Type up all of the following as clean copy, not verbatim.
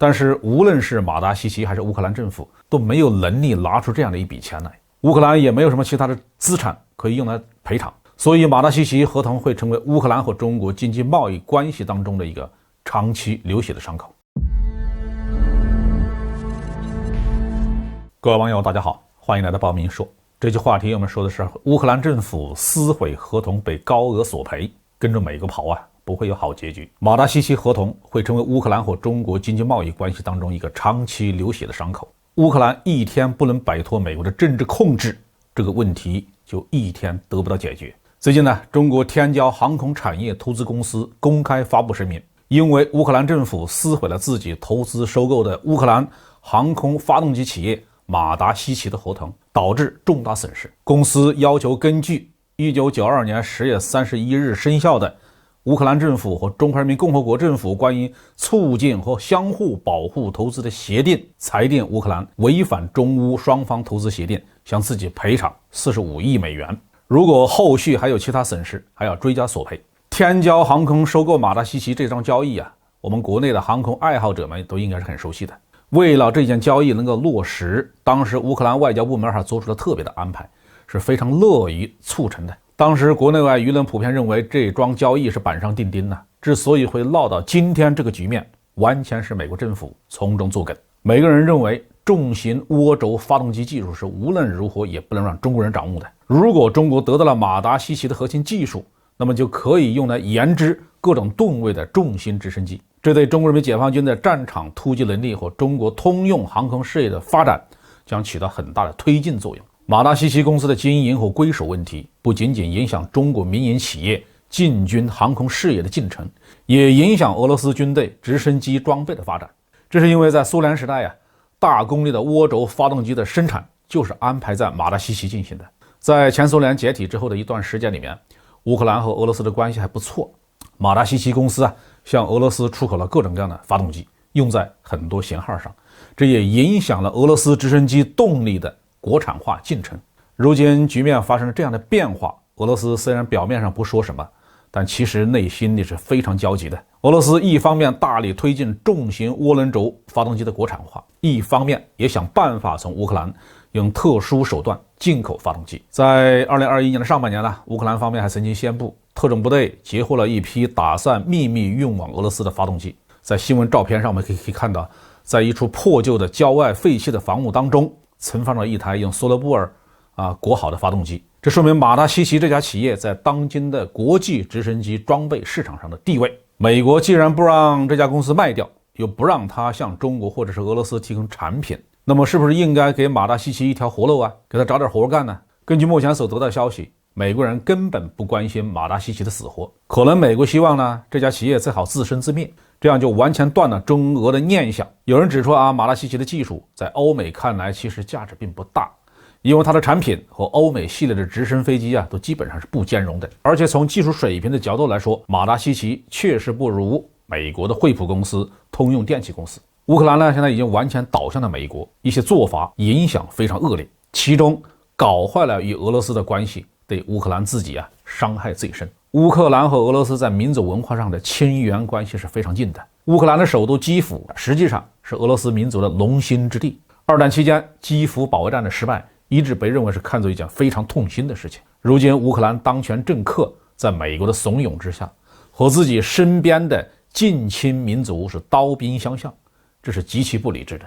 但是无论是马达西奇还是乌克兰政府都没有能力拿出这样的一笔钱来，乌克兰也没有什么其他的资产可以用来赔偿，所以马达西奇合同会成为乌克兰和中国经济贸易关系当中的一个长期流血的伤口。各位网友大家好，欢迎来到报明说。这期话题我们说的是乌克兰政府撕毁合同被高额索赔，跟着美国跑啊，不会有好结局。马达西奇合同会成为乌克兰和中国经济贸易关系当中一个长期流血的伤口。乌克兰一天不能摆脱美国的政治控制，这个问题就一天得不到解决。最近呢，中国天骄航空产业投资公司公开发布声明，因为乌克兰政府撕毁了自己投资收购的乌克兰航空发动机企业马达西奇的合同，导致重大损失。公司要求根据1992年10月31日生效的乌克兰政府和中华人民共和国政府关于促进和相互保护投资的协定，裁定乌克兰违反中乌双方投资协定，向自己赔偿45亿美元。如果后续还有其他损失，还要追加索赔。天骄航空收购马达西奇这桩交易啊，我们国内的航空爱好者们都应该是很熟悉的。为了这件交易能够落实，当时乌克兰外交部门还做出了特别的安排，是非常乐于促成的。当时国内外舆论普遍认为这桩交易是板上钉钉的，之所以会闹到今天这个局面，完全是美国政府从中作梗。每个人认为重型涡轴发动机技术是无论如何也不能让中国人掌握的，如果中国得到了马达西奇的核心技术，那么就可以用来研制各种吨位的重型直升机，这对中国人民解放军的战场突击能力和中国通用航空事业的发展将起到很大的推进作用。马达西奇公司的经营和归属问题不仅仅影响中国民营企业进军航空事业的进程，也影响俄罗斯军队直升机装备的发展。这是因为在苏联时代大功率的涡轴发动机的生产就是安排在马达西奇进行的。在前苏联解体之后的一段时间里面，乌克兰和俄罗斯的关系还不错，马达西奇公司向俄罗斯出口了各种各样的发动机，用在很多型号上，这也影响了俄罗斯直升机动力的国产化进程。如今局面发生了这样的变化，俄罗斯虽然表面上不说什么，但其实内心里是非常焦急的。俄罗斯一方面大力推进重型涡轮轴发动机的国产化，一方面也想办法从乌克兰用特殊手段进口发动机。在2021年的上半年乌克兰方面还曾经宣布，特种部队截获了一批打算秘密运往俄罗斯的发动机。在新闻照片上我们可以看到，在一处破旧的郊外废弃的房屋当中存放了一台用索罗布尔裹好的发动机，这说明马达西奇这家企业在当今的国际直升机装备市场上的地位。美国既然不让这家公司卖掉，又不让它向中国或者是俄罗斯提供产品，那么是不是应该给马达西奇一条活路给他找点活干呢？根据目前所得到的消息，美国人根本不关心马达西奇的死活，可能美国希望呢这家企业最好自生自灭，这样就完全断了中俄的念想。有人指出马达西奇的技术在欧美看来其实价值并不大，因为它的产品和欧美系列的直升飞机都基本上是不兼容的，而且从技术水平的角度来说，马达西奇确实不如美国的惠普公司、通用电气公司。乌克兰呢现在已经完全倒向了美国，一些做法影响非常恶劣，其中搞坏了与俄罗斯的关系，对乌克兰自己伤害最深。乌克兰和俄罗斯在民族文化上的亲缘关系是非常近的。乌克兰的首都基辅实际上是俄罗斯民族的龙兴之地。二战期间基辅保卫战的失败一直被认为是看作一件非常痛心的事情。如今乌克兰当权政客在美国的怂恿之下，和自己身边的近亲民族是刀兵相向，这是极其不理智的。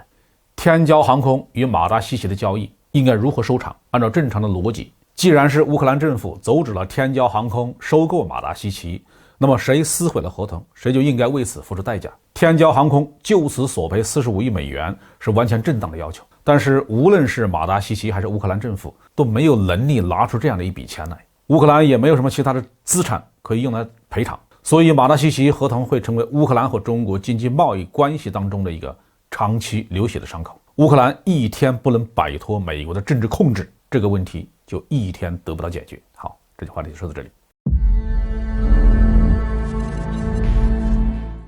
天骄航空与马达西奇的交易应该如何收场？按照正常的逻辑，既然是乌克兰政府阻止了天骄航空收购马达西奇，那么谁撕毁了合同，谁就应该为此付出代价。天骄航空就此索赔45亿美元是完全正当的要求，但是无论是马达西奇还是乌克兰政府都没有能力拿出这样的一笔钱来，乌克兰也没有什么其他的资产可以用来赔偿，所以马达西奇合同会成为乌克兰和中国经济贸易关系当中的一个长期流血的伤口。乌克兰一天不能摆脱美国的政治控制，这个问题就一天得不到解决。好，这句话题就说到这里。